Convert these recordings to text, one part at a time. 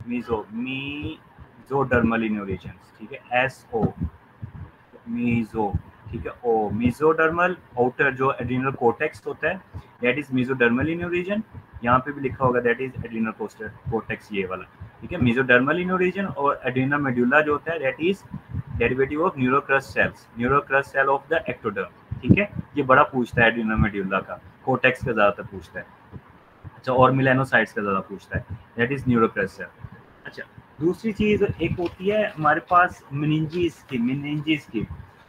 Mesodermal innovations, ठीक है, SO, meso, ठीक है, ओ मीजोडर्मल आउटर जो एड्रिनल कोर्टेक्स होता है, that is mesodermal in region. यहाँ पे भी लिखा होगा दैट इज एड्रिनल कोर्टेक्स, ये वाला, ठीक है, मीजोडर्मल इन रीजन। और एड्रिनल मेडुला जो होता है that is derivative of neural crest cells, neural crest cell of the ectoderm, ठीक है। ये बड़ा पूछता है एड्रिनल मेडुला का, कोर्टेक्स का ज्यादातर पूछता है। अच्छा, और मिलेनोसाइट्स का ज्यादा पूछता है, दैट इज न्यूरोक्रस्ट सेल। अच्छा, दूसरी चीज एक होती है हमारे पास मेनिंजेस की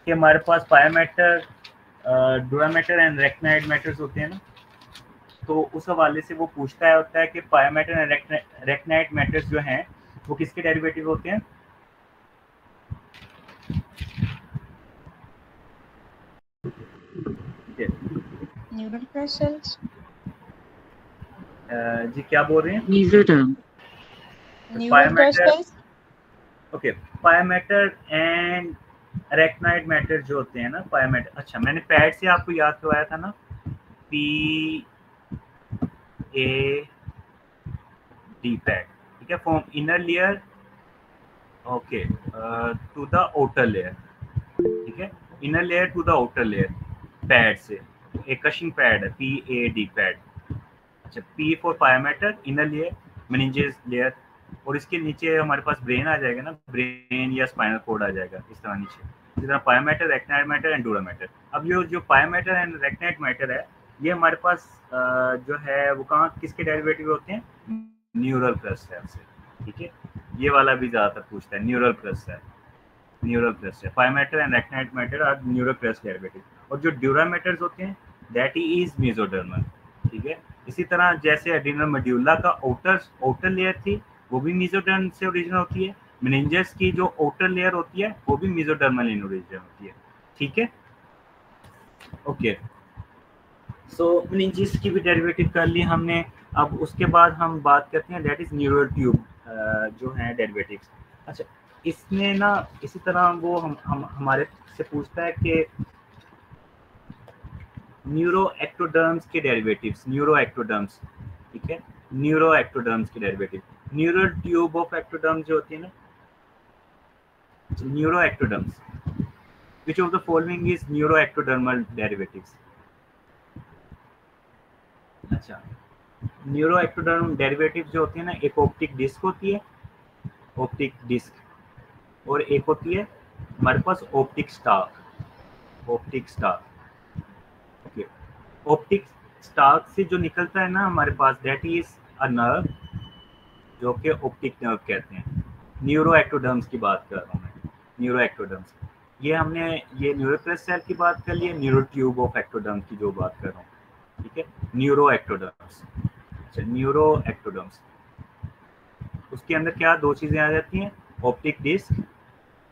कि हमारे पास पायोमेटर, डुरामेटर एंड रेक्नाइड मैटर्स होते हैं ना, तो उस हवाले से वो पूछता है होता है कि पायोमेटर एंड रेक्नाइड मैटर्स जो हैं वो किसके डेरिवेटिव होते हैं? न्यूरोक्रस्ट सेल्स। जी क्या बोल रहे हैं? Mesoderm. Neural crest cells. Okay, pia mater and arachnoid mater जो होते हैं ना, पायोमेटर, अच्छा मैंने पैड से आपको याद करवाया था ना, PAD पैड, ठीक है, from inner layer okay to the outer layer, ठीक है, inner layer to the outer layer, pad से एक कशिंग पैड है, PAD पैड। अच्छा, P for pia mater, inner layer, meninges layer, और इसके नीचे हमारे पास ब्रेन आ जाएगा ना, ब्रेन या स्पाइनल कोड आ जाएगा इस तरह नीचे, इस तरह पायोमेटर, रेक्नाइड मैटर एंड डूरा मैटर। अब ये जो पायोमेटर एंड रेक्नाइड मैटर है, ये हमारे पास जो है वो कहाँ किसके डेरिवेटिव होते हैं? न्यूरल क्रस्ट सेल से, ठीक है। ये वाला भी ज्यादातर पूछता है, neural crest cell, neural crest है, pia mater and arachnoid mater are neural crest derivative. और जो ड्यूरा मैटर्स होते हैं दैट इज मेसोडर्मल, ठीक है। इसी तरह जैसे एड्रिनल मेडुला का आउटर लेयर थी वो भी मेसोडर्म से ओरिजिन होती है, मेनिंजेस की जो आउटर लेयर होती है वो भी मेसोडर्मल इन ओरिजिन होती है, ठीक है। ओके, सो मेनिंजेस की भी डेरिवेटिव कर ली हमने। अब उसके बाद हम बात करते हैं दैट इज न्यूरल ट्यूब जो है डेरिवेटिव्स। अच्छा, इसमें ना इसी तरह वो हम हमारे से पूछता है कि न्यूरो एक्टोडर्म्स के डेरिवेटिव्स, न्यूरो एक्टोडर्म्स, ठीक है, न्यूरो एक्टोडर्म्स के derivative, neural tube of ectoderm जो होती है ना, neuro ectoderms, which of the following is neuroectodermal derivatives? अच्छा, न्यूरोएक्टोडर्म डेरिवेटिव जो होती है ना, एक ऑप्टिक डिस्क होती है, ऑप्टिक डिस्क, और एक होती है हमारे पास optic stalk, optic stalk, okay. Optic stalk से जो निकलता है ना हमारे पास दैट इज अ नर्व, जो कि ऑप्टिक नर्व कहते हैं। न्यूरोएक्टोडर्म्स की बात कर रहा हूँ मैं, न्यूरोएक्टोडर्म्स, ये हमने ये न्यूरोक्रस्ट सेल की बात कर ली है, न्यूरो ट्यूब ऑफ एक्टोडर्म की जो बात कर रहा हूँ, ठीक है, न्यूरोएक्टोडर्म्स। अच्छा, न्यूरोएक्टोडर्म्स, उसके अंदर क्या दो चीजें आ जाती हैं, optic disc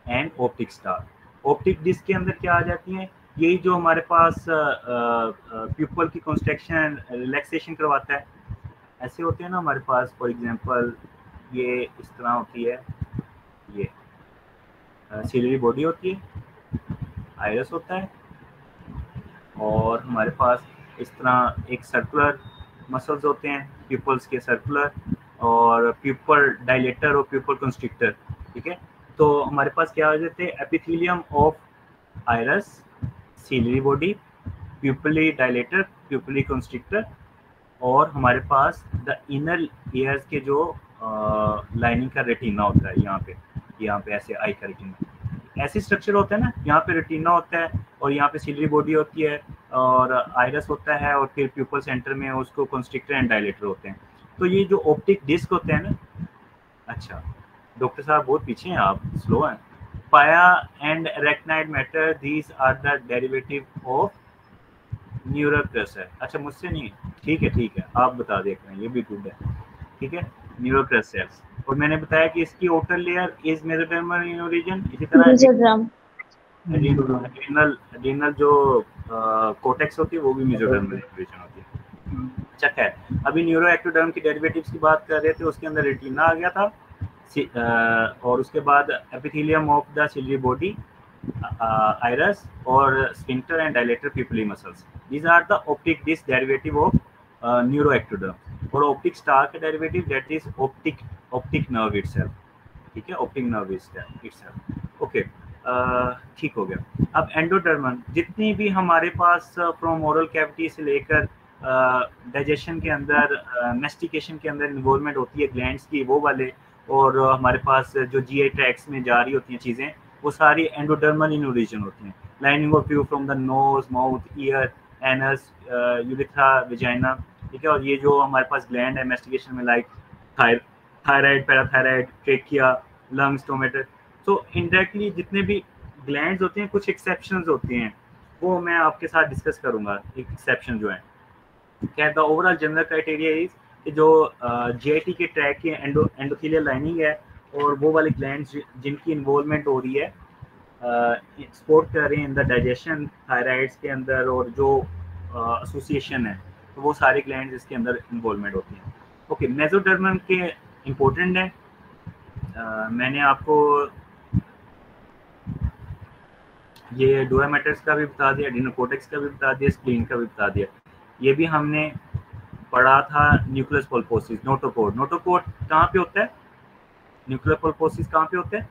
and optic stalk. Optic disc के अंदर क्या आ जाती हैं, यही जो हमारे पास प्यूपल की कंस्ट्रक्शन रिलैक्सेशन करवाता है, ऐसे होते हैं ना हमारे पास, फॉर एग्जांपल ये इस तरह होती है, ये सिलरी बॉडी होती है, आइरस होता है, और हमारे पास इस तरह एक सर्कुलर मसल्स होते हैं प्यूपल्स के, सर्कुलर, और प्यूपल डायलेटर और प्यूपल कंस्ट्रिक्टर, ठीक है। तो हमारे पास क्या आ जाते हैं, epithelium of iris, ciliary body, pupillae dilator, pupillae constrictor, और हमारे पास द इनर ईयर्स के जो लाइनिंग का रेटिना होता है, यहाँ पे ऐसे आई का रेटिना, ऐसी स्ट्रक्चर होता है ना, यहाँ पे रेटिना होता है और यहाँ पे सिलरी बॉडी होती है और आइरस होता है, और फिर प्यूपल सेंटर में उसको कंस्ट्रिक्टर एंड डायलेटर होते हैं। तो ये जो ऑप्टिक डिस्क होते हैं ना, अच्छा डॉक्टर साहब बहुत पीछे हैं आप, स्लो हैं। Pia and arachnoid mater, these are the derivative of neural crest. अच्छा मुझसे नहीं, ठीक है आप बता देते हैं, ये भी गुड है, ठीक है, न्यूरल क्रस्ट सेल्स। और मैंने बताया कि इसकी outer layer is mesodermal in origin, इसी तरह एड्रिनल जो कोर्टेक्स होती है वो भी मेसोडर्मल इन ओरिजिन होती है। अच्छा खैर, अभी न्यूरो एक्टोडर्म की डेरिवेटिव्स की बात कर रहे थे, उसके अंदर रेटिना आ गया था, और उसके बाद epithelium of the ciliary body, iris, और sphincter and dilator pupillae muscles, these are the optic disc derivative of neuro ectoderm. और ऑप्टिक स्टार का derivative that is optic optic nerve itself, ठीक है, ऑप्टिक नर्व इटसेल्फ। ओके, ठीक हो गया। अब endodermal, जितनी भी हमारे पास फ्रॉम ओरल कैविटी से लेकर डाइजेशन के अंदर, मेस्टिकेशन के अंदर इन्वॉल्वमेंट होती है ग्लैंड्स की, वो वाले, और हमारे पास जो जीआई ट्रैक्ट्स में जा रही होती हैं चीज़ें, वो सारी एंडोडर्मल इन ओरिजिन होती हैं। Lining of view from the nose, mouth, year, anus, urethra, vagina, ठीक है। और ये जो हमारे पास ग्लैंड है मेस्टिकेशन में, like thyroid, parathyroid, trachea, lungs, tomato, तो इनडायरेक्टली जितने भी ग्लैंड्स होते हैं, कुछ एक्सेप्शंस होते हैं, वो मैं आपके साथ डिस्कस करूंगा। एक एक्सेप्शन जो है, क्या the overall general criteria is कि जो जीआईटी के ट्रैक की एंडोथेलियल लाइनिंग है, और वो वाले ग्लैंड्स जिनकी इन्वॉल्वमेंट हो रही है, सपोर्ट कर रहे हैं इन द डाइजेशन थायराइड्स के अंदर, और जो एसोसिएशन है, तो वो सारे ग्लैंड्स इसके अंदर इन्वॉल्वमेंट होती हैं। ओके, मेसोडर्मम के इम्पोर्टेंट है, मैंने आपको ये डोरामेटर्स का भी बता दिया, एडिनोकोर्टेक्स का भी बता दिया, स्प्लीन का भी बता दिया। ये भी हमने पढ़ा था, न्यूक्लियस पल्पोसिस, नोटोकोड। नोटोकोड कहाँ पे होता है? न्यूक्लियर पल्पोसिस कहाँ पे होता है?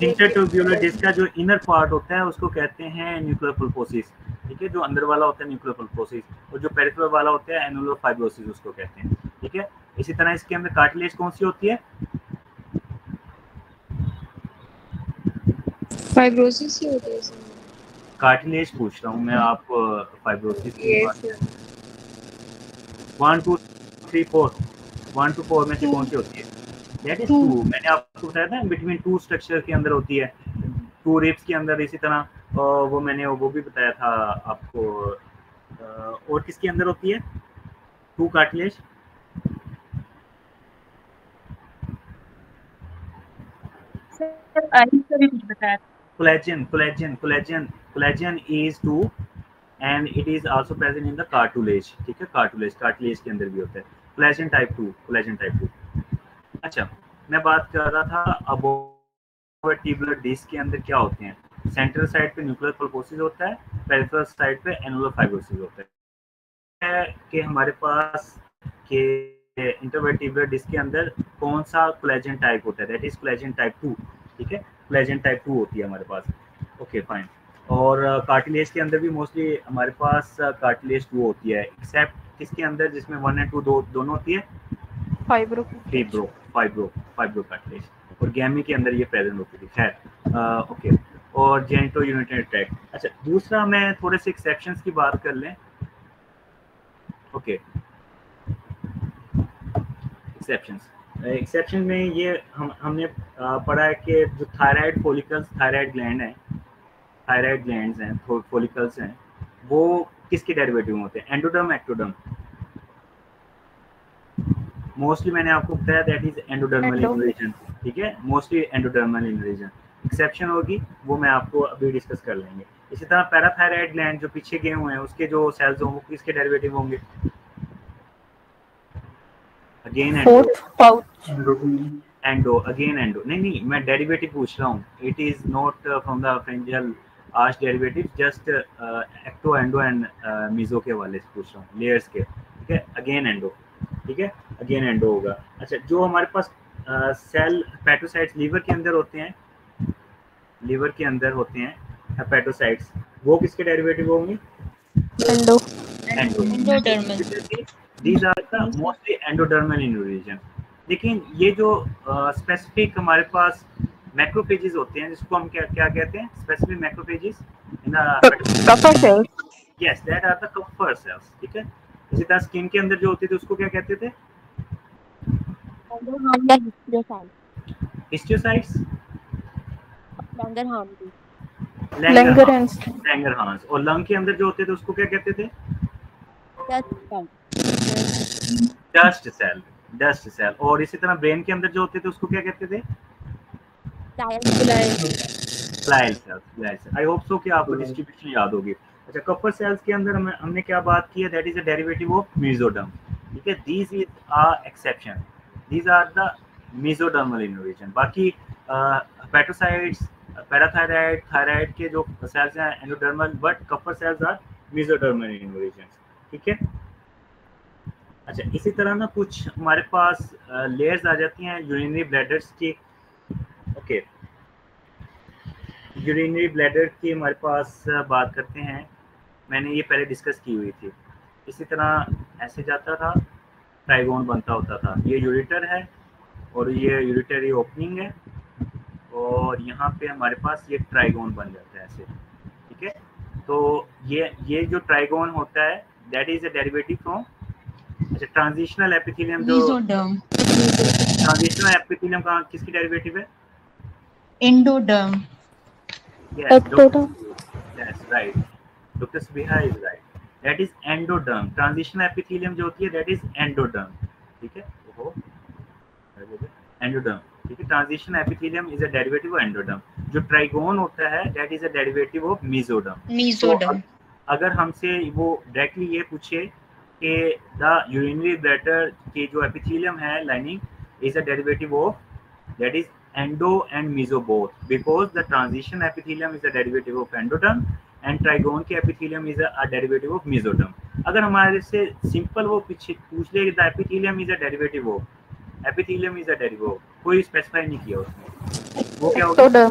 इंटरट्यूब्यूलर डिस्क का जो इनर पार्ट होता है उसको कहते हैं न्यूक्लियर पल्पोसिस, ठीक है। जो अंदर वाला होता है न्यूक्लियर पल्पोसिस, और जो पेरिफेरल वाला होता है एनुलर फाइब्रोसिस उसको कहते हैं, ठीक है। इसी तरह इसके अंदर कार्टिलेज कौन सी होती है? फाइब्रोसिस ही होती है सर। कार्टिलेज पूछ रहा हूँ मैं, आप फाइब्रोसिस की बात कर। 1 2 3 4 1 to 4 में से कौन सी होती है? That is 2। मैंने आपको बताया था बिटवीन 2 स्ट्रक्चर के अंदर होती है, 2 रिब्स के अंदर। इसी तरह वो मैंने वो भी बताया था आपको, और किसके अंदर होती है 2 cartilage? Collagen is 2 and it is also present in the cartilage, ठीक है। कार्टिलेज के अंदर भी होता है कोलेजन टाइप 2। अच्छा, मैं बात कर रहा था अब ट्यूबुलर डिस्क के अंदर क्या होते हैं। सेंट्रल साइड पे न्यूक्लियर पल्पोसिस होता है, पेरिफेरल साइड पे एनुलर फाइब्रोसिस होता है। कि हमारे पास के इंटरवर्टिब्रल डिस्क के अंदर कौन सा कोलेजन टाइप होता है? दैट इज कोलेजन टाइप 2, ठीक है। कोलेजन टाइप 2 होती है हमारे पास। Okay fine. और कार्टिलेज के अंदर भी मोस्टली हमारे पास कार्टिलेज 2 होती है, एक्सेप्ट किसके अंदर, जिसमें 1 और 2 दोनों होती है? Fibro cartilage. और गैमी के अंदर ये प्रेजेंट होती थी। खैर, ओके। और जेनिटो यूरिनरी ट्रैक्ट। अच्छा, दूसरा मैं थोड़े से एक्सेप्शंस की बात कर लें। ओके, एक्सेप्शन में ये हमने पढ़ा है कि जो थायराइड फॉलिकल्स, थायराइड ग्लैंड्स हैं, फॉलिकल्स हैं, वो किसके डेरिवेटिव होते हैं? Endoderm, ectoderm? मोस्टली मैंने आपको बताया दैट इज एंडोडर्मल इन्वेजन, ठीक है। Mostly endodermal invasion. एक्सेप्शन होगी वो मैं आपको अभी डिस्कस कर लेंगे। इसी तरह पैराथायराइड ग्लैंड जो पीछे गए हुए हैं, उसके जो सेल्स होंगे किसके डेरिवेटिव होंगे? Again endo. नहीं, मैं डेरिवेटिव पूछ रहा हूँ। It is not from the pharyngeal arch derivative, just ecto, endo and meso के वाले से पूछ रहा हूँ, लेयर्स के, ठीक है। अगेन एंडो, ठीक है, अगेन एंडो होगा। अच्छा, जो हमारे पास सेल हेपेटोसाइट्स लीवर के अंदर होते हैं, हेपेटोसाइट्स, वो किसके डेरिवेटिव होंगे? Endodermal. These are the mostly endodermal in origin. लेकिन ये जो स्पेसिफिक हमारे पास मैक्रोफेजेस होते हैं, जिसको हम क्या कहते हैं? Specific macrophages in Kupffer cells. Yes, that are the Kupffer cells, ठीक है। इसी तरह स्किन के अंदर जो होते थे उसको क्या कहते थे? Histiocytes, Langerhans. और लंग के अंदर जो होते थे उसको क्या कहते थे? Dust cell. और इसी तरह ब्रेन के अंदर जो होते थे उसको क्या कहते थे? Glial cells. I hope so कि आपको डिस्ट्रीब्यूशन याद होगी। अच्छा, कपर सेल्स के अंदर हमने क्या बात की है? That is a derivative of mesoderm, ठीक है। This is a exception, these are the mesodermal in origin. बाकी हेपेटोसाइट्स, पैराथायराइड, थायराइड के जो सेल्स हैं endodermal, but Kupffer cells are mesodermal in origin, ठीक है। अच्छा, इसी तरह ना कुछ हमारे पास लेयर्स आ जाती हैं यूरिनरी ब्लैडर्स की। ओके, यूरिनरी ब्लैडर की हमारे पास बात करते हैं, मैंने ये पहले डिस्कस की हुई थी। इसी तरह ऐसे जाता था, ट्राइगोन बनता होता था। ये यूरिटर है और ये यूरिटरी ओपनिंग है, और यहाँ पे हमारे पास ये ट्राइगोन बन जाता है ऐसे, ठीक है। तो ये जो ट्राइगोन होता है that is a derivative from, अच्छा, ट्रांजिशनल एपिथेलियम। जो मेसोडर्म, ट्रांजिशनल एपिथेलियम का किसकी डेरिवेटिव है? Endoderm, yes, ectoderm. that's right, Dr. Sbiha is right, that is endoderm। Transitional epithelium जो होती है that is endoderm, ठीक है। ओहो, एंडोडर्म, ठीक है। Transition epithelium is a derivative of endoderm. जो ट्राइगोन होता है that is a derivative of mesoderm. Mesoderm. अगर हमसे वो डायरेक्टली ये पूछे कि द यूरिनरी ब्लैडर की जो एपिथेलियम है lining is a derivative of, that is endo and meso both, because the transition epithelium is a derivative of endoderm and trigon के epithelium is a derivative of mesoderm। अगर हमारे से simple वो पीछे पूछ ले the epithelium is a derivative of, epithelium is a derivative of, कोई specify नहीं किया उसने, वो क्या होगा?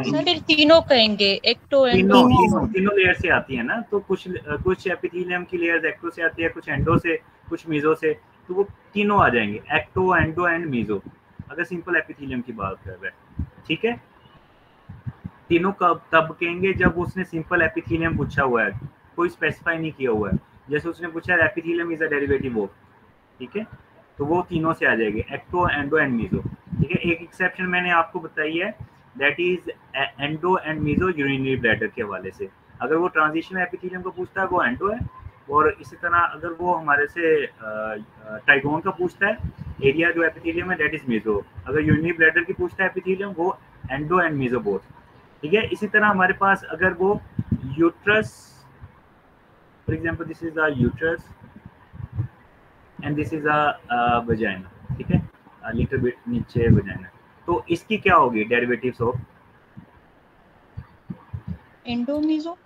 सर फिर तीनों कहेंगे, एक्टो एंडो तीनों तीनों लेयर से आती है ना, तो कुछ एपिथेलियम की लेयर्स एक्टो से आती है, कुछ एंडो से, कुछ मीजो से, तो वो तीनों आ जाएंगे, एक्टो, एंडो एंड मीजो, अगर सिंपल एपिथेलियम की बात कर रहे हैं, ठीक है। तीनों कब तब कहेंगे जब उसने सिंपल एपिथेलियम पूछा हुआ है, कोई स्पेसिफाई नहीं किया हुआ है। जैसे उसने पूछा epithelium is a derivative of, ठीक है, तो वो तीनों से आ जाएंगे, एक्टो, एंडो एंड मीजो, ठीक है। एक एक्सेप्शन मैंने आपको बताई है, that is endo and meso urinary bladder के हवाले से। अगर वो ट्रांजिशन एपिथेलियम को पूछता है वो एंडो है, और इसी तरह अगर वो हमारे से ट्राइगोन का पूछता है एरिया जो एपिथेलियम है दैट इज मीजो। अगर यूरिनरी ब्लैडर की पूछता है एपिथेलियम, वो एंडो एंड मीजो बोथ, ठीक है। इसी तरह हमारे पास अगर वो uterus, for example this is a uterus and this is a vagina, ठीक है, लिटिल बिट नीचे वजाइना, तो इसकी क्या होगी डेरिवेटिव्स ऑफ? एंडोमीजो,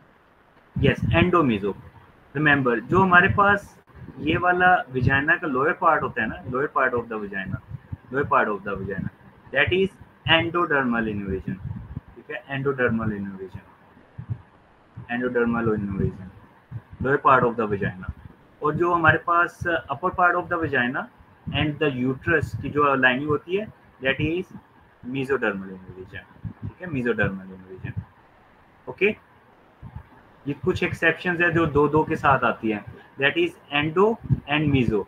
यस, एंडोमीजो। रिमेंबर, जो हमारे पास ये वाला वजाइना का लोअर पार्ट होता है ना, lower part of the vagina, lower part of the vagina, that is endodermal invasion, ठीक है, endodermal invasion, endodermal invasion, lower part of the vagina. और जो हमारे पास upper part of the vagina and the uterus की जो lining होती है दैट इज मेसोडर्मल इन्वेजन, ठीक है, मेसोडर्मल इन्वेजन, ओके। ये कुछ एक्सेप्शंस है जो दो दो के साथ आती है, that is endo and meso,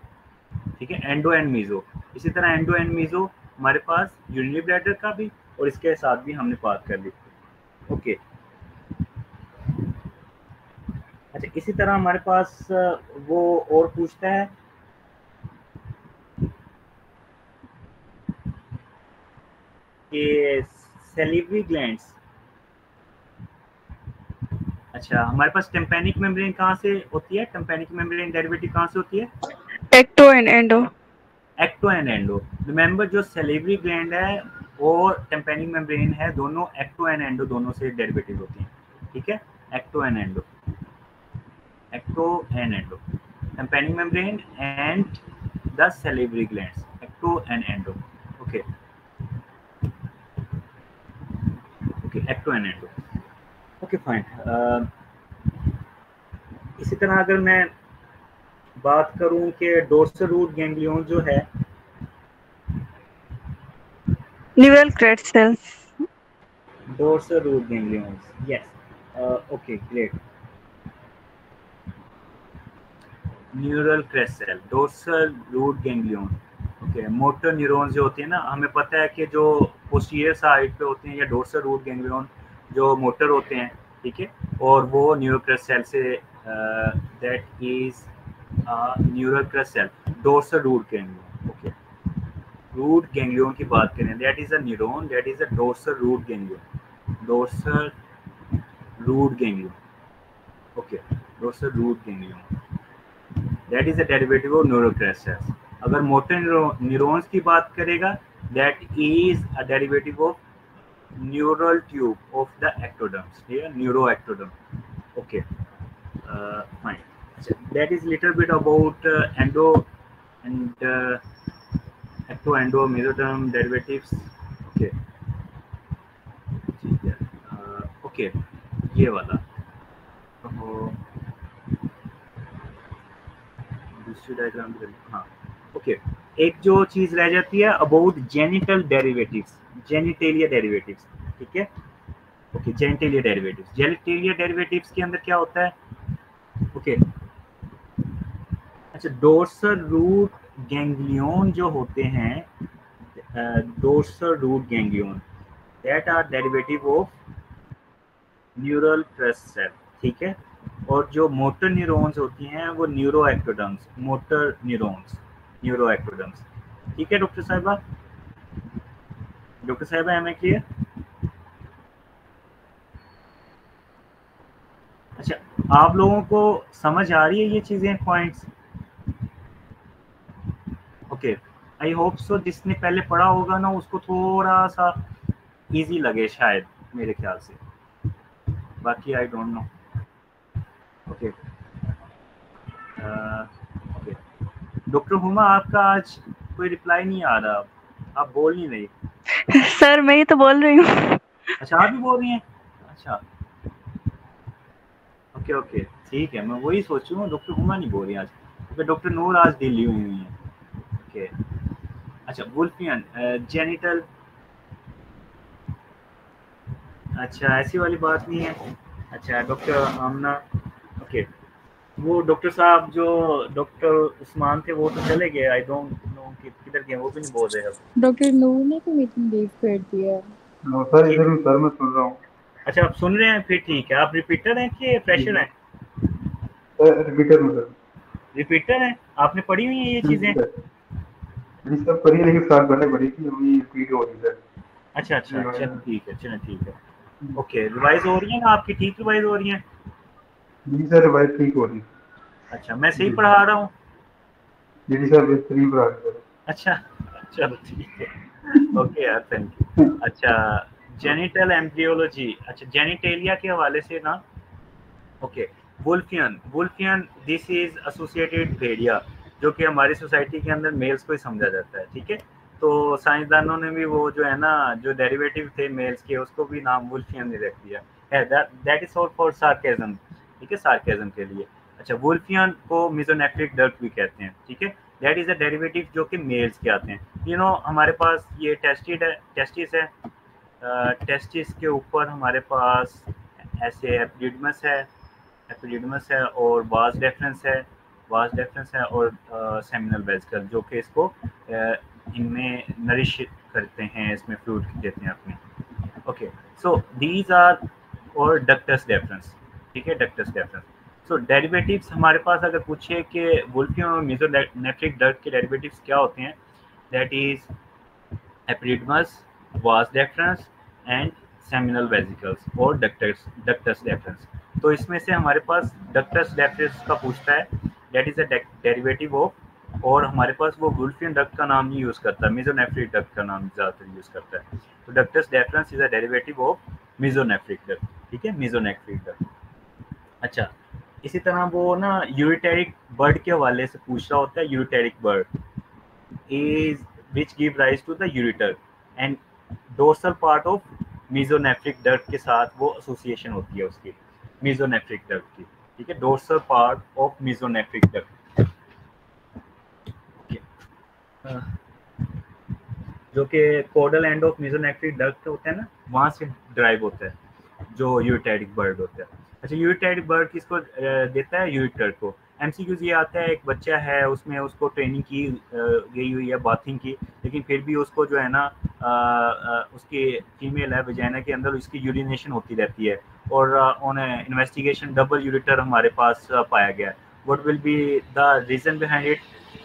ठीक है, एंडो एंड मीजो। इसी तरह एंडो एंड मीजो हमारे पास यूरिनरी ब्लैडर का भी, और इसके साथ भी हमने बात कर ली, ओके। अच्छा, इसी तरह हमारे पास वो और पूछता है कि सैलिवरी ग्लैंड्स, अच्छा, हमारे पास टेम्पैनिक मेम्ब्रेन कहाँ से होती है? टेम्पैनिक मेम्ब्रेन डेरिवेटिव कहाँ से होती है? Ecto and endo. Ecto and endo. Remember, जो सैलिवरी ग्लैंड है और टेम्पैनिक मेम्ब्रेन है, दोनों एक्टो एंड एंडो दोनों से डेरिवेटिव होती हैं, ठीक है, ecto and endo, ecto and endo, tympanic membrane and the salivary glands, ecto and endo, okay, okay, ecto and endo, okay, fine. इसी तरह अगर मैं बात करूं कि डोर्सल रूट गैंग्लियन जो है, neural crest cells. Dorsal root ganglion, yes, okay, great. Neural crest cell, dorsal root ganglion, okay. Motor neurons जो होती है ना, हमें पता है कि जो पोस्टीरियर साइड पे होते हैं या डोर्सल रूट गैंग्लियन जो मोटर होते हैं, ठीक है, और वो न्यूरल क्रेस्ट सेल से, that is neural crest cell, dorsal root ganglion, okay. Root ganglion की बात करें, that is a neuron, that is a dorsal root ganglion, dorsal root ganglion, okay, dorsal root ganglion, that is a derivative of neural crest cells. अगर motor neurons की बात करेगा, that is a derivative of neural tube of the ectoderms, ठीक है, neuroectoderm, okay, fine. That is little bit about endo and ecto endo mesoderm derivatives. Okay, ठीक है. Okay, ये वाला तो दूसरी डायग्राम. हाँ, ओके. एक जो चीज रह जाती है about genital derivatives, genitalia derivatives. ठीक है. Okay, genitalia derivatives. Genitalia derivatives के अंदर क्या होता है? ओके, अच्छा, डोर्सल रूट गैंग्लियन जो होते हैं, dorsal root ganglion, that are derivative of neural crest cell. ठीक है. और जो मोटर न्यूरॉन्स होती हैं वो न्यूरोएक्टोडर्म्स, मोटर न्यूरॉन्स, न्यूरोएक्टोडर्म्स. ठीक है डॉक्टर साहिबा? डॉक्टर साहिबा, एम आई क्लियर? अच्छा, आप लोगों को समझ आ रही है ये चीजें, पॉइंट्स? ओके, आई होप सो. जिसने पहले पढ़ा होगा ना उसको थोड़ा सा इजी लगे शायद, मेरे ख्याल से. बाकी I don't know. Okay, okay. Doctor Huma, आपका आज कोई रिप्लाई नहीं आ रहा, आप बोल नहीं रही. सर मैं ही तो बोल रही हूँ. अच्छा, आप भी बोल रही हैं? अच्छा, ओके ओके, ठीक है. मैं वही सोचूं, डॉक्टर हुमा नहीं बोल रही आज, क्योंकि डॉक्टर नूर आज दिल्ली हुई है. ओके. अच्छा, वुल्फियन जेनिटल. अच्छा, ऐसी वाली बात नहीं है. अच्छा, डॉक्टर आमना. ओके, वो डॉक्टर साहब जो डॉक्टर उस्मान थे वो तो चले गए. आई डोंट नो कि किधर गए, वो भी नहीं बोल रहे अब. डॉक्टर नूर ने तो मीटिंग लीव कर दिया. सर इधर सर मैं सुन रहा हूँ. अच्छा, आप सुन रहे हैं, फिर ठीक है. आप रिपीटर हैं कि फ्रेशर हैं? रिपीटर हूँ सर. रिपीटर हैं? आपने पढ़ी हुई है ये चीजें? जी सर, पढ़ी, लेकिन साथ पहले पढ़ी थी, अभी रिपीट हो रही है. अच्छा अच्छा, चलो ठीक है, चलो ठीक है. ओके, रिवाइज हो रही है ना आपकी? ठीक रिवाइज हो रही है? जी सर, रिवाइज ठीक हो रही है. अच्छा, मैं सही पढ़ा रहा हूँ? जी सर, बेहतरीन पढ़ा रहे हैं. अच्छा, चलो ठीक है. ओके यार, थैंक यू. अच्छा, जेनिटल एम्ब्रियोलॉजी. अच्छा, जेनिटेलिया के हवाले से ना. Okay, Wolffian. Wolffian, this is associated भेड़िया, जो कि हमारी सोसाइटी के अंदर मेल्स को ही समझा जाता है. ठीक है. तो साइंसदानों ने भी वो जो है ना, जो डेरिवेटिव थे मेल्स के, उसको भी नाम वुल्फियन ने रख दिया है. That is for sarcasm. ठीक है, सार्केज्म के लिए. अच्छा, वुल्फियन को मेसोनेफ्रिक डक्ट भी कहते हैं. ठीक है. दैट इज अ डेरिवेटिव जो कि मेल्स के आते हैं. यू नो, हमारे पास ये टेस्टिस है. टेस्टिस के ऊपर हमारे पास ऐसे एपिडिडमस है, एपिडिडमस है, और वास डेफरेंस है, वास डेफरेंस है, और सेमिनल वेसिकल, जो कि इसको इनमें नरिश करते हैं, इसमें फ्लूइड देते हैं अपने. ओके, सो दीज आर, और डक्टस डेफरेंस. ठीक है, डक्टस डेफरेंस. सो डेरिवेटिव्स हमारे पास अगर पूछे कि वुल्फियन और मेसोनेफ्रिक डक्ट के डेरिवेटिव्स क्या होते हैं, that is epididymis, vas deferens and seminal vesicles, और डक्टस डेफरेंस. तो इसमें से हमारे पास डक्टस डेफरेंस का पूछता है, that is a derivative of, और हमारे पास वो वुल्फियन डक्ट का नाम नहीं यूज करता, मेसोनेफ्रिक डक्ट का नाम ज्यादातर यूज करता है. तो ductus deference is a derivative of mesonephric duct. ठीक है, मेसोनेफ्रिक डक्ट. अच्छा, इसी तरह वो ना यूरिटेरिक बर्ड के हवाले से पूछ रहा होता है. Ureteric bird is which give rise to the ureter and dorsal part of mesonephric duct के साथ वो एसोसिएशन होती है उसकी, mesonephric duct की. ठीक है, dorsal part of mesonephric duct. जो कि कोडल एंड ऑफ मेसोनेफ्रिक डक्ट होता है ना, वहाँ से ड्राइव होता है जो यूरिटेरिक बर्ड होता है. अच्छा, यूरिटेरिक बर्ड किसको देता है? यूरिटर को. एमसीक्यूज ये आता है, एक बच्चा है, उसमें उसको ट्रेनिंग की गई हुई है बाथिंग की, लेकिन फिर भी उसको जो है ना, उसकी फीमेल है, वजाइना के अंदर उसकी यूरिनेशन होती रहती है, और ऑन इन्वेस्टिगेशन डबल यूरिटर हमारे पास पाया गया है. What will be the reason behind it?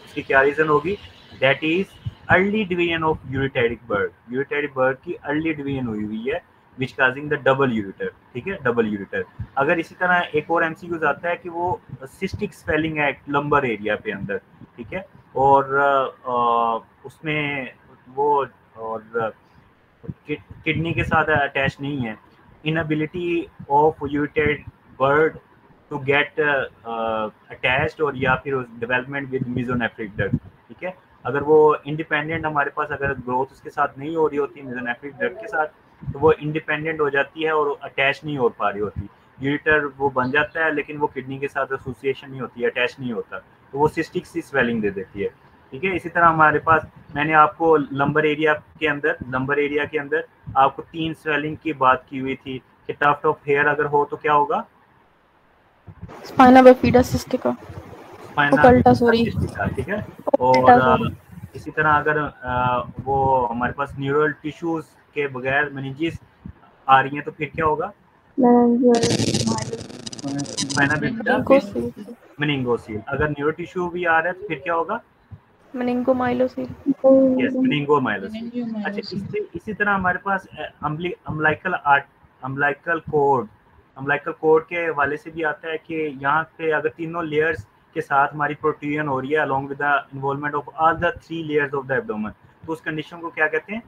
उसकी क्या रीजन होगी? That is early division of ureteric bud. Ureteric bud की अर्ली डिवीजन हुई है, which causing the double ureter. ठीक है, डबल यूरिटर. अगर इसी तरह एक और एमसीक्यूज आता है कि वो सिस्टिक स्वेलिंग है लंबर एरिया पे अंदर. ठीक है, और उसमें वो और किडनी के साथ अटैच नहीं है. Inability of ureteric bud to get attached और या फिर डेवलपमेंट विद मेसोनेफ्रिक डक्ट, ठीक है। अगर वो इंडिपेंडेंट हमारे पास अगर ग्रोथ उसके साथ नहीं हो रही होती मेसोनेफ्रिक डक्ट के साथ, तो वो इंडिपेंडेंट हो जाती है और अटैच नहीं हो पा रही होती। यूरेटर वो बन जाता है लेकिन वो किडनी के साथ एसोसिएशन नहीं होती, अटैच नहीं होता, तो वो सिस्टिक सी स्वेलिंग दे देती है, ठीक है। इसी तरह हमारे पास मैंने आपको लंबर एरिया के अंदर आपको 3 स्वेलिंग की बात की हुई थी कि टफ्ट ऑफ हेयर अगर हो तो क्या होगा, spina bifida cystica, occulta, sorry, ठीक है। ओकल्टा, और इसी तरह अगर वो हमारे पास न्यूरल टिश्यूज के बगैर मेनिंजेस आ रही हैं तो फिर क्या होगा, स्पाइना बिफिडा मेनिंगोसील। अगर न्यूरो टिश्यू भी आ रहा है तो फिर क्या होगा, मेनिंगोमाइलोसील, यस मेनिंगोमाइलोसील। अच्छा, इसी तरह हमारे पास अम्बिलिकल कोड के हवाले से भी आता है कि यहाँ पे अगर तीनों लेयर्स के साथ हमारी प्रोट्रूजन हो रही है along with the involvement of all the 3 layers of the abdomen, तो उस कंडीशन को क्या कहते हैं,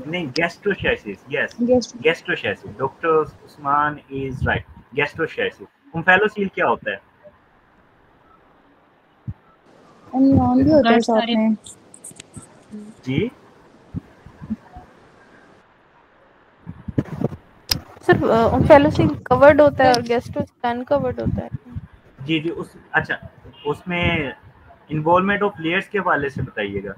नहीं, gastroschisis, yes gastroschisis, doctor Usman is right, gastroschisis. Omphalocele क्या होता है, नाम भी होता है साथ में जी सर। ओम्फेलोसील कवर्ड होता है और गैस्ट्रो अनकवर्ड होता है। जी जी, अच्छा उसमें इन्वॉल्वमेंट ऑफ लेयर्स के हवाले से बताइएगा।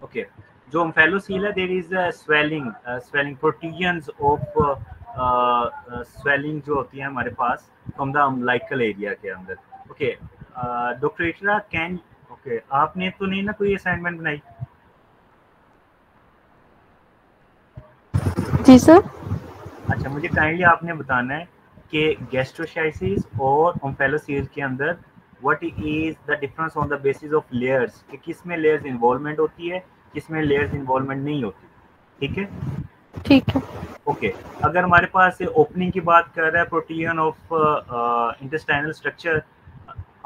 ओके, जो ओम्फेलोसील है there is swelling protrusions of swelling जो होती है हमारे पास फ्रॉम द अम्बिलिकल एरिया के अंदर। ओके, डॉक्टर इटरा कैन, ओके आपने तो नहीं ना कोई असाइनमेंट बनाई? जी सर। अच्छा, मुझे काइंडली आपने बताना है कि गैस्ट्रोशाइसिस और ओम्फेलोसील के अंदर what is the difference on the basis of layers, कि किस में लेयर्स इन्वॉल्वमेंट होती है, किस में लेयर्स इन्वॉल्वमेंट नहीं होती, ठीक है। ठीक है। ओके, अगर हमारे पास ओपनिंग की बात कर रहा है protein of intestinal structure,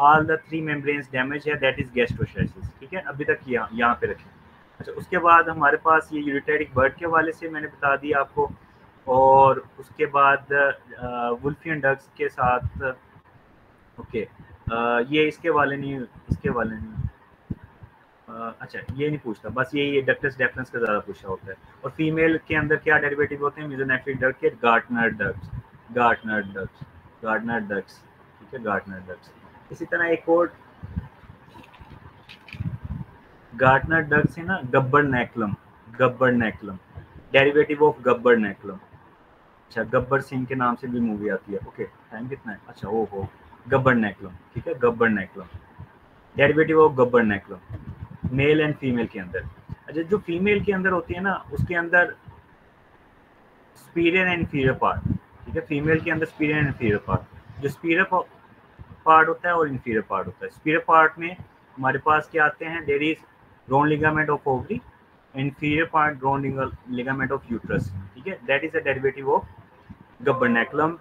all the 3 membranes damage है, दैट इज गैस्ट्रोशाइसिस, ठीक है। अभी तक यहाँ पे रखें। अच्छा, उसके बाद हमारे पास ये यूरिटेरिक बर्ड के हवाले से मैंने बता दिया आपको, और उसके बाद वुल्फियन डक्स के साथ, ओके ये इसके वाले नहीं, अच्छा ये नहीं पूछता, बस ये डक्टस डेफरेंस का ज़्यादा पूछा होता है। और फीमेल के अंदर क्या डेरिवेटिव होते हैं, मेसोनेफ्रिक डक्ट के गार्टनर डक्ट्स, ठीक है, गार्टनर डक्ट्स। इसी तरह एक और गार्टनर डक्ट्स है ना, गब्बरनैकुलम, डेरिवेटिव ऑफ गब्बरनैकुलम। अच्छा, गब्बर सिंह के नाम से भी मूवी आती है। ओके, टाइम कितना है, अच्छा हो गब्बरनैकुलम, ठीक है, gubernaculum, derivative of gubernaculum male and female के अंदर। अच्छा, जो फीमेल के अंदर होती है ना, उसके अंदर सुपीरियर एंड इंफीरियर पार्ट, ठीक है, फीमेल के अंदर सुपीरियर एंड इंफीरियर पार्ट, जो सुपीरियर पार्ट होता है और इंफीरियर पार्ट होता है। सुपीरियर पार्ट में हमारे पास क्या आते हैं, there is grown ligament of ovary, inferior part grown ligament of uterus, ठीक है, that is a derivative of gubbernaculum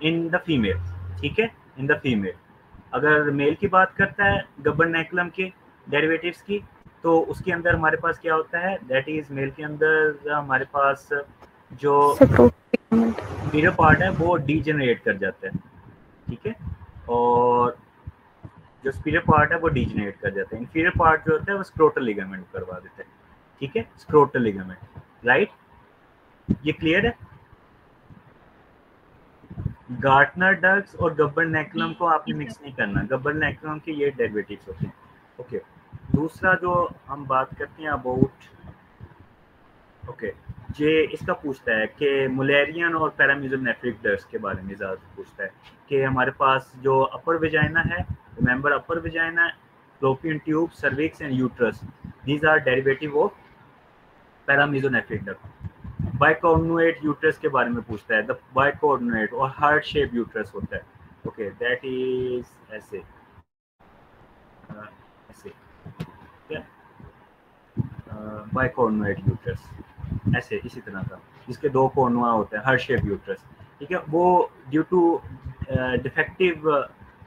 in the female, ठीक है, in the female। अगर मेल की बात करता है गब्बरनैकुलम के डेरिवेटिव्स की, तो उसके अंदर हमारे पास क्या होता है, दैट इज मेल के अंदर हमारे पास जो inferior पार्ट है वो डीजेनरेट कर जाता है, ठीक है, और जो सुपीरियर पार्ट है वो डीजेनरेट कर जाता है। इंफीरियर पार्ट जो होता है वो स्क्रोटल लिगामेंट करवा देता है, ठीक है, स्क्रोटल लिगामेंट, राइट, ये क्लियर है। गार्टनर डक्ट्स और गब्बरनैकुलम को आपने मिक्स नहीं करना, गब्बरनैकुलम के ये डेरिवेटिव्स होते हैं। ओके, दूसरा जो हम बात करते हैं अबाउट, ओके ये इसका पूछता है कि मुलेरियन और पैरामीजोनेफ्रिक डक्ट्स के बारे में ज़्यादा पूछता है कि हमारे पास जो अपर वेजाइना है, remember upper vagina, fallopian tube, cervix and uterus, these are derivative of paramesonephric duct. Bicornuate uterus के बारे में पूछता है, द बाइकॉर्नुएट और हार्ट शेप यूट्रस होता है, ओके दैट इज ऐसे बाइकॉर्नुएट यूट्रस, ऐसे इसी तरह का, जिसके 2 कोर्नुआ होते हैं, हार्ट शेप यूट्रस, ठीक है, वो due to defective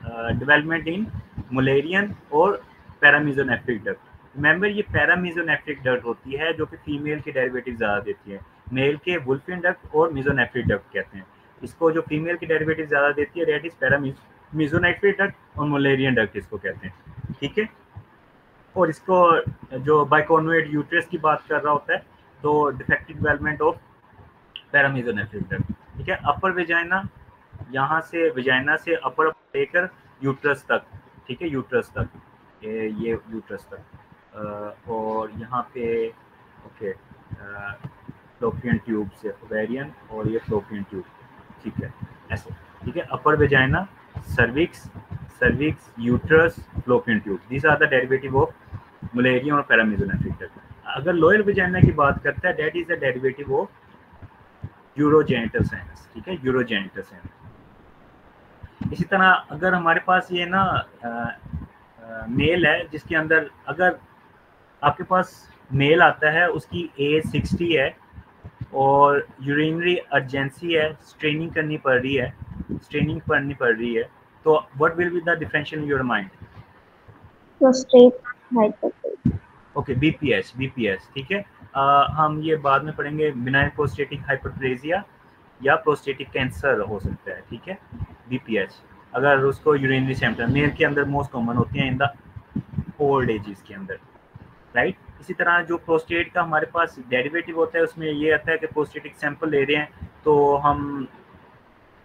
development in Mullerian और पैरामीजोनेफ्रिक डक्ट। रिमेंबर ये पैरामीजोनेफ्रिक डक्ट होती है जो कि फीमेल के डेरिवेटिव ज़्यादा देती है। मेल के वुल्फियन डक्ट और मीजोनेफ्रिक डक्ट कहते हैं। इसको जो फीमेल की डेरिवेटिव ज़्यादा देती है दैट इज पैरामीजोनेफ्रिक डक्ट और मुलेरियन डक्ट इसको कहते हैं, ठीक है। और इसको जो बाइकॉन्वेट यूट्रस की बात कर रहा होता है तो defective development of paramesonephric duct, ठीक है। अपर वेजाइना, यहाँ से वेजाइना से अपर लेकर यूट्रस तक, ठीक है, यूट्रस तक, ये यूट्रस तक, और यहाँ पे ओके फ्लोपियन ट्यूब से ओवेरियन और ये फ्लोपियन ट्यूब, ठीक है, ऐसे, ठीक है। Upper vagina, cervix, uterus, fallopian tube, these are the derivative of Mullerian और पैरामीजोनेफ्रिक डक्ट। अगर लोअर वेजाइना की बात करता है that is the derivative of urogenital sinus, ठीक है, यूरोजेनिटल साइनस। इसी तरह अगर हमारे पास ये ना मेल है जिसके अंदर अगर आपके पास मेल आता है उसकी एज 60 है और यूरिनरी अर्जेंसी है, स्ट्रेनिंग करनी पड़ रही है, तो what will be the differential in your mind? Prostate hyperplasia. Okay, BPS, ठीक है। हम ये बाद में पढ़ेंगे, बिनाइन प्रोस्टेटिक हाइपरप्लेजिया या प्रोस्टेटिक कैंसर हो सकता है, ठीक है, बीपीएच। अगर उसको यूरिनरी सिम्पटम मेल के अंदर मोस्ट कॉमन होती हैं इन द ओल्ड एजेस के अंदर, राइट। इसी तरह जो प्रोस्टेट का हमारे पास डेरिवेटिव होता है उसमें ये आता है कि प्रोस्टेटिक सैंपल ले रहे हैं तो हम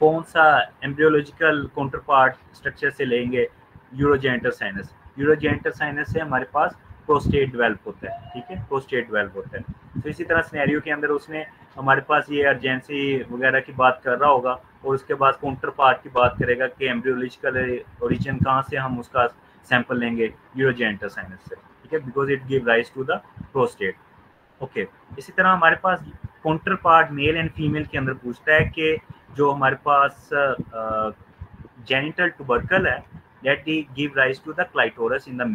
कौन सा एम्ब्रियोलॉजिकल काउंटर पार्ट स्ट्रक्चर से लेंगे? Urogenital sinus. यूरोजेनिटल साइनस से हमारे पास प्रोस्टेट डेवलप होता है, ठीक है, प्रोस्टेट डेवलप होता है। तो इसी तरह सिनेरियो के अंदर उसने हमारे पास ये अर्जेंसी वगैरह की बात कर रहा होगा और उसके बाद काउंटर पार्ट की बात करेगा कि एम्ब्रियोलॉजिकल ओरिजिन कहाँ से हम उसका सैंपल लेंगे, यूरोजेनिटल साइनस से, ठीक है, because it give rise to the prostate. Okay, इसी तरह हमारे पास counterpart male and female के अंदर पूछता है कि जो हमारे पास जेनिटल ट्यूबरकल है that give rise to the clitoris in the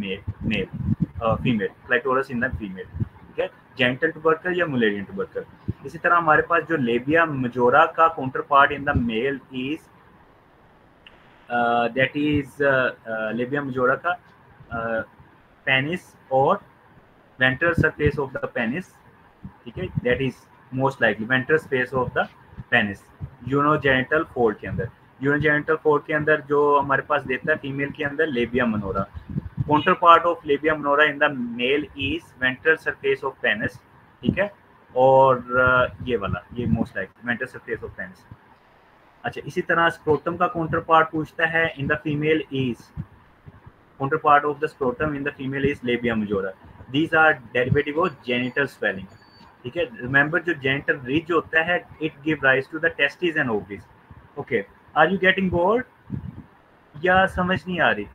female, clitoris in the female, ठीक है, genital tubercle या मुलेरियन tubercle। इसी तरह हमारे पास जो लेबिया मजोरा का counterpart in the male is that is labia majora का पेनिस और ventral surface of the penis, ठीक है, that is most likely ventral space of the penis urogenital fold के अंदर। यूरोजेनिटल फोल्ड के अंदर जो हमारे पास देता है फीमेल के अंदर labia minora. Counterpart of labia minora in the male is ventral surface of penis, ठीक है, और ये वाला ये most like ventral surface of penis. अच्छा, इसी तरह स्क्रोटम का काउंटर पार्ट पूछता है in the female is counterpart of the scrotum in the female is labia majora. These are derivative of genital swelling, ठीक है। रिमेंबर जो genital ridge होता है it give rise to the testis and ovaries. Okay, are you getting bored या समझ नहीं आ रही?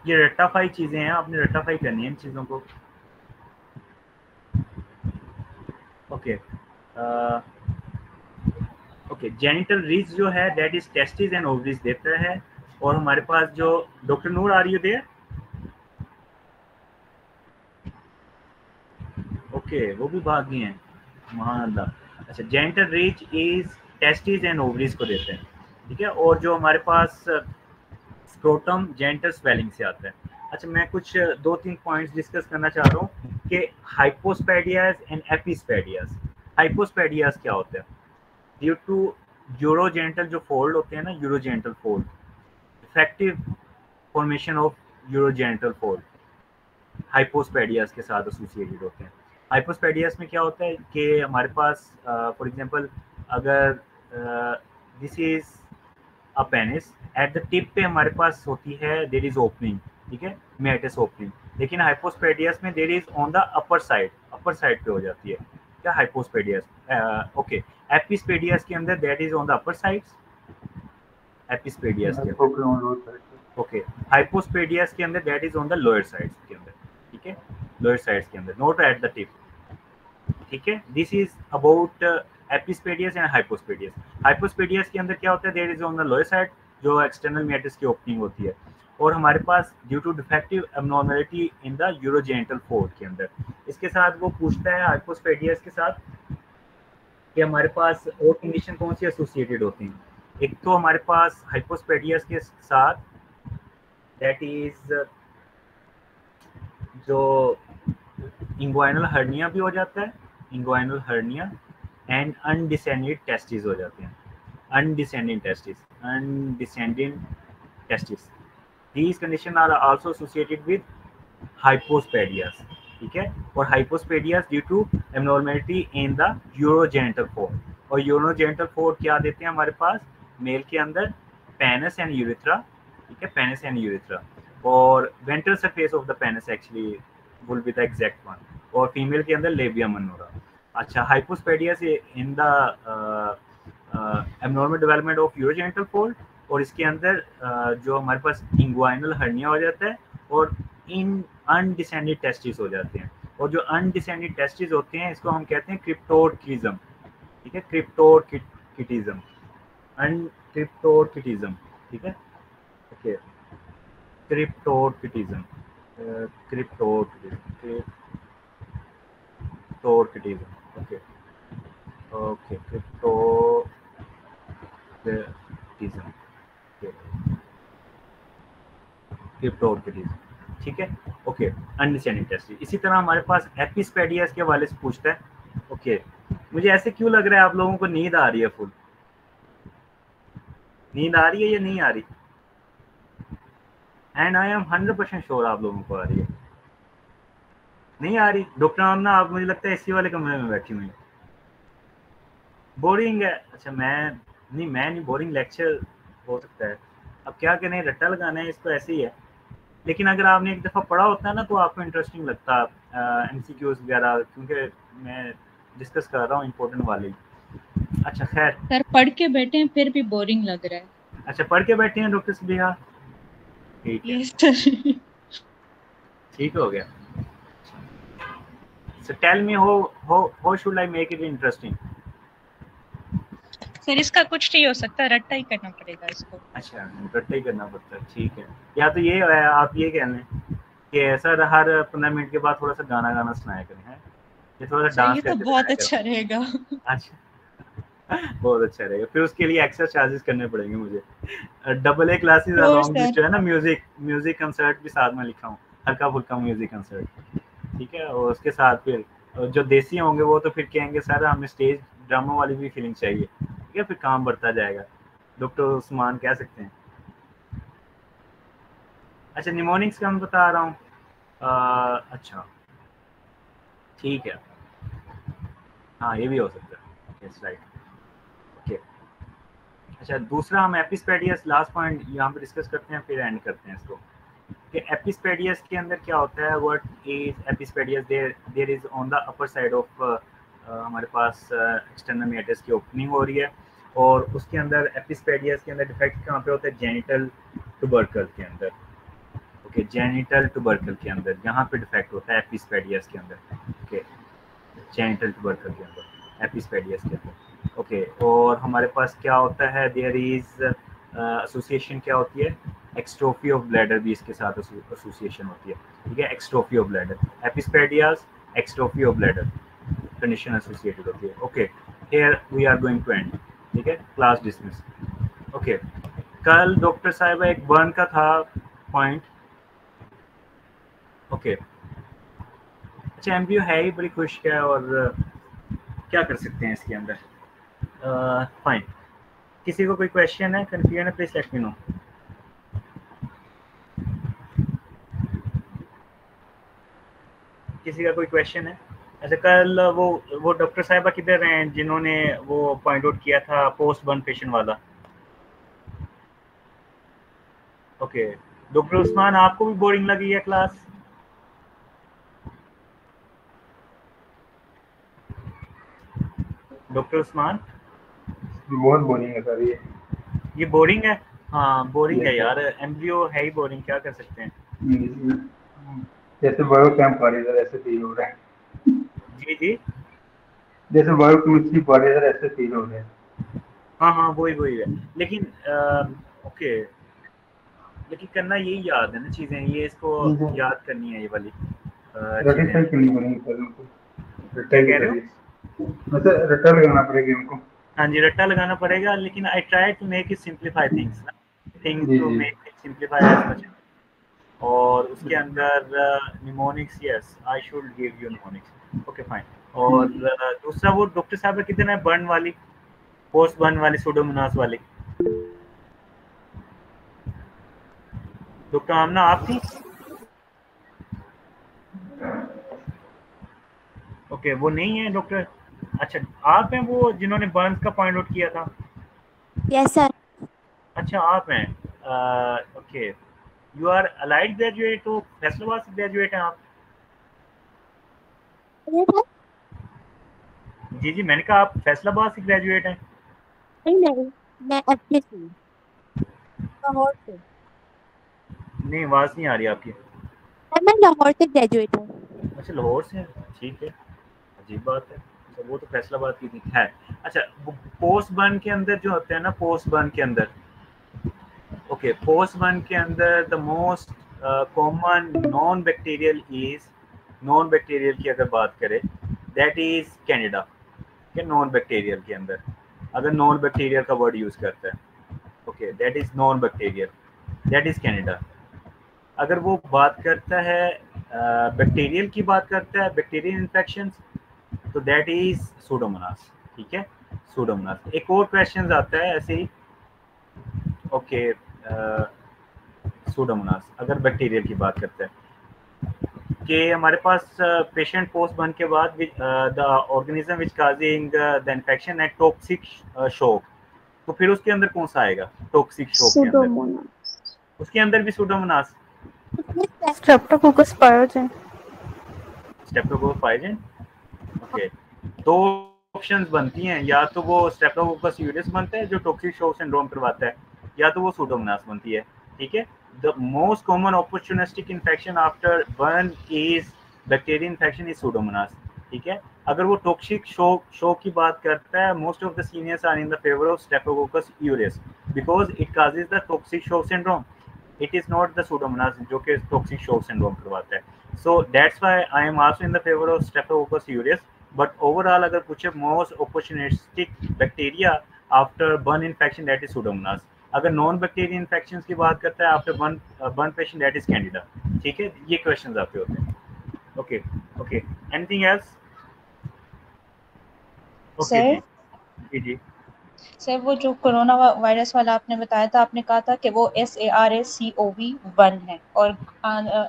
ये रट्टाफाई चीजें हैं, आपने रट्टाफाई करनी है इन चीजों को। ओके, ओके, जेनिटल रिज जो है that is testis and ovaries देता है। और हमारे पास जो doctor Noor are you there? Okay, वो भी भाग गए हैं, महान अल्लाह। अच्छा, genital ridge is testis and ovaries को देते हैं, ठीक है। और जो हमारे पास स्क्रोटम जेनिटल स्वेलिंग से आता है। अच्छा, मैं कुछ 2-3 पॉइंट्स डिस्कस करना चाह रहा हूँ कि हाइपोस्पेडियाज एंड एपिस्पेडियाज। हाइपोस्पेडियाज क्या होता है? ड्यू टू यूरोजेनिटल जो फोल्ड होते हैं ना, urogenital fold, effective formation of urogenital fold hypospadias के साथ एसोसिएटेड होते हैं। हाइपोस्पेडियाज में क्या होता है कि हमारे पास फॉर एग्जांपल अगर this is a penis, at the tip पे हमारे पास होती है देयर इज ओपनिंग, ठीक है, मेटिस ओपनिंग, लेकिन हाइपोस्पेडियाज में there is on the upper side पे हो जाती है क्या हाइपोस्पेडियाज। ओके, एपिस्पेडियाज के अंदर that is on the upper sides, epispadias के अंदर। ओके, हाइपोस्पेडियाज के अंदर that is on the lower sides के अंदर, ठीक है, लोअर साइड्स के अंदर, नॉट एट द टिप, ठीक है। This is about epispadias and hypospadias. Hypospadias के अंदर क्या होता है, there is on the lower side जो एक्सटर्नल मेटिस की ओपनिंग होती है। और हमारे पास due to defective abnormality in the urogenital fold के अंदर। इसके साथ वो पूछता है हाइपोस्पेडियस के साथ कि हमारे पास और कंडीशन कौन सी एसोसिएटेड होती हैं। एक तो हमारे पास हाइपोस्पेडियस के साथ दैट इज जो इंग्वाइनल हर्निया भी हो जाता है, inguinal hernia and undescended testis हो जाते हैं, अनडिसेंडिंग testis. These conditions are also associated with hypospadias, ठीक है, और hypospadias due to abnormality in the urogenital fold। और urogenital fold क्या देते हैं हमारे पास मेल के अंदर पेनिस एंड यूरेथ्रा, ठीक है, पेनिस एंड यूरेथ्रा, और ventral surface of the penis actually will be the exact one, और फीमेल के अंदर लेबिया मनोरा। अच्छा, hypospadias in the abnormal development of urogenital fold, और इसके अंदर जो हमारे पास इंग्वाइनल हर्निया हो जाता है और इन अनडिसेंडेड टेस्टिस हो जाते हैं, और जो अनडिसेंडेड टेस्टिस होते हैं इसको हम कहते हैं क्रिप्टोरकिटिज्म, ठीक है, क्रिप्टोरकिटिज्म, अनक्रिप्टोरकिटिज्म, ठीक है, ओके, क्रिप्टोरकिटिज्म, क्रिप्टोरकिटिज्म, ओके ओके, क्रिप्टोरकिटिज्म, क्रिप्टोरकिटिज्म, ठीक है, ओके, अनडिसेंडिंग टेस्टिस। इसी तरह हमारे पास एपिस्पेडियस के हवाले से पूछता है, ओके, मुझे ऐसे क्यों लग रहा है आप लोगों को नींद आ रही है, फुल नींद आ रही है या नहीं आ रही? एंड आई एम 100% श्योर आप लोगों को आ रही है, नहीं आ रही? डॉक्टर आमना, आप मुझे लगता है एसी वाले कमरे में बैठी हुई, बोरिंग है। अच्छा, मैं नहीं बोरिंग लेक्चर हो सकता है, अब क्या करें, रट्टा लगाना है इसको, ऐसे ही है। लेकिन अगर आपने एक दफ़ा पढ़ा होता है ना तो आपको इंटरेस्टिंग लगता है MCQs वगैरह, क्योंकि मैं डिस्कस कर रहा हूँ इम्पोर्टेंट वाले। अच्छा खैर, सर पढ़ के बैठे हैं फिर भी बोरिंग लग रहा है। अच्छा, पढ़ के बैठे हैं डॉक्टर सबिहा, ठीक है, यस सर। ठीक हो गया। So tell me how should I make it interesting? Sir इसका कुछ नहीं हो सकता, रट्टा ही करना पड़ेगा इसको। अच्छा, रट्टा ही करना पड़ता है, ठीक है। या तो ये आप ये कह लें कि सर हर 15 मिनट के बाद थोड़ा सा गाना सुनाया करें, है ये थोड़ा सा डांस ये तो बहुत अच्छा रहेगा। अच्छा, बहुत अच्छा रहेगा। फिर उसके लिए एक्स्ट्रा चार्जेस करने पड़ेंगे मुझे। AA क्लासेस अलोंग विद जो है ना म्यूजिक कंसर्ट भी साथ में लिखा हूँ, हल्का फुल्का म्यूजिक कंसर्ट, ठीक है, और उसके साथ फिर जो देसी होंगे वो तो फिर कहेंगे सर हमें स्टेज ड्रामा वाली भी फीलिंग चाहिए, ठीक है, फिर काम बढ़ता जाएगा। डॉक्टर उस्मान कह सकते हैं। अच्छा, निमोनिक्स का मैं बता रहा हूँ, अच्छा ठीक है, हाँ ये भी हो सकता है, यस राइट, ओके। अच्छा, दूसरा हम एपिस्पेडियस लास्ट पॉइंट यहाँ पे डिस्कस करते हैं, फिर एंड करते हैं इसको कि एपिस्पेडियस के अंदर क्या होता है। What is epispadias? There is on the upper side of हमारे पास एक्सटर्नल मेटस की ओपनिंग हो रही है, और उसके अंदर एपिस्पेडियस के अंदर डिफेक्ट कहाँ पे होता है? जेनिटल ट्यूबरकल के अंदर, ओके, जेनिटल ट्यूबरकल के अंदर यहाँ पे डिफेक्ट होता है एपिस्पेडियस के अंदर, ओके, जेनिटल ट्यूबरकल के अंदर, एपिस्पेडियस के अंदर, ओके। और हमारे पास क्या होता है? देयर इज एसोसिएशन क्या होती है? एक्सट्रोफी ऑफ ब्लैडर भी इसके साथ एसोसिएशन होती है, ठीक है, exstrophy of bladder, epispadias, exstrophy of bladder condition associated होती है, okay. Here we are going to end, ठीक है, क्लास डिसमिस, ओके। कल डॉक्टर साहिबा एक बर्न का था पॉइंट, ओके। अच्छा, एमबीओ है ही बड़ी खुश है, और क्या कर सकते हैं इसके अंदर, फाइन। किसी को कोई क्वेश्चन है, कंफ्यूजन है, प्लीज लेट मी नो। किसी का कोई क्वेश्चन है? अच्छा, कल वो डॉक्टर साहिबा किधर हैं जिन्होंने वो पॉइंट आउट किया था पोस्ट बर्न पेशेंट वाला? ओके, डॉक्टर उस्मान आपको भी बोरिंग लगी है क्लास? डॉक्टर उस्मान, बहुत बोरिंग है सर ये बोरिंग है? हाँ बोरिंग है यार, एमबीओ है ही बोरिंग, क्या कर सकते हैं। जैसे बायो कैंप पढ़ रहे ऐसे फील हो रहा है। जी जी, जैसे बायो केमिस्ट्री पढ़ रहे ऐसे फील हो रहा है। हाँ वही है, लेकिन ओके, लेकिन करना यही याद है ना चीजें, ये इसको याद करनी है, ये वाली रट्टा करनी पड़ेगी सर उनको, क्या कह रहे हो? मतलब रट्टा लगाना पड़ेगा उनको। हाँ जी, रट्टा लगाना पड़ेगा, लेकिन I try to make it simplify things to make it simplify as much. और उसके अंदर mnemonics, yes I should give you mnemonics, okay fine. और दूसरा वो डॉक्टर साहब कितना है बर्न वाली, पोस्ट बर्न वाली, सूडोमोनास वाली, डॉक्टर आमना आप थी? ओके वो नहीं है डॉक्टर, अच्छा आप हैं वो जिन्होंने बर्न्स का पॉइंट आउट किया था? Yes sir. अच्छा आप हैं, okay you are allied graduate, तो फैसलाबाद से ग्रेजुएट हैं आप? जी जी मैंने कहा आप फैसलाबाद से ग्रेजुएट हैं? नहीं मैं एफपीसी लाहौर से। नहीं आवाज़ नहीं आ रही आपकी। सर मैं लाहौर से ग्रेजुएट हूँ। अच्छा लाहौर से, ठीक है, अजीब बात है, तो वो तो फैसलाबाद की थी है। अच्छा पोस्ट बर्न के अंदर जो होते हैं ना, पोस्ट बर्न के अंदर, ओके पोस्ट बर्न के अंदर the most common noun bacterial is, non bacterial की अगर बात करें दैट इज कैनेडा के, नॉन बैक्टीरियल के अंदर अगर नॉन बैक्टीरियल का वर्ड यूज करता है, okay that is non bacterial, that is Canada. अगर वो बात करता है बैक्टीरियल की बात करता है, बैक्टीरियल इन्फेक्शंस, तो दैट इज सूडोमोनास, ठीक है सूडोमोनास। एक और क्वेश्चन आता है ऐसे ही, ओके सूडोमोनास अगर बैक्टीरियल की बात करते हैं कि हमारे पास पेशेंट पोस्ट बर्न के बाद the organism which causing the infection and toxic shock, तो फिर उसके अंदर कौन सा आएगा टॉक्सिक शॉक के अंदर? Pseudomonas. उसके अंदर भी सूडोमोनास, स्ट्रेप्टोकोकस पायोजेन। स्ट्रेप्टोकोकस पायोजेन, ओके दो ऑप्शंस बनती हैं, या तो वो स्ट्रेप्टोकोकस यूरियस बनता है जो टॉक्सिक शॉक सिंड्रोम करवाता है, या तो वो सूडोमोनास बनती है, ठीक है। The most common opportunistic infection after burn is bacterial infection is Pseudomonas, ठीक है। अगर वो टॉक्सिक शॉक की बात करता है, most of the seniors are in the favour of streptococcus aureus because it causes the toxic shock syndrome, it is not the pseudomonas जो कि टॉक्सिक शॉक सिंड्रोम करवाता है। So that's why I am also in the favour of streptococcus aureus, but overall अगर पूछे most opportunistic bacteria after burn infection that is pseudomonas. अगर non bacterial infections की बात करता है after burn patient that is candida, ठीक है। ये क्वेश्चंस आपके होते हैं, okay okay anything else? Okay जी जी सर वो जो कोरोना वायरस वाला आपने बताया था, आपने कहा था कि वो SARS-CoV-1 है, और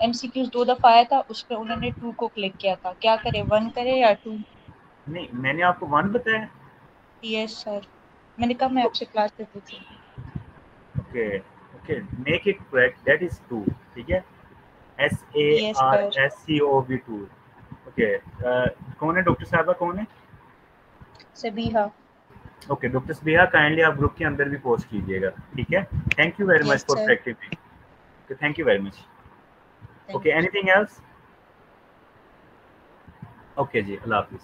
MCQs 2 दफा आया था, उस पर उन्होंने 2 को क्लिक किया था, क्या करे 1 करे या 2? नहीं मैंने आपको 1 बताया। यस सर, मैंने कहा मैं आपसे क्लास पे पूछूंगी। Okay okay make it correct, that is 2, ठीक है SARS-CoV-2, ओके कौन है डॉक्टर साहबा, कौन है? Sabiha. Okay doctor Sabiha kindly आप ग्रुप के अंदर भी पोस्ट कीजिएगा, ठीक है। Thank you very much for practicing, okay thank you very much, okay anything else? Okay जी अल्लाह हाफिज़।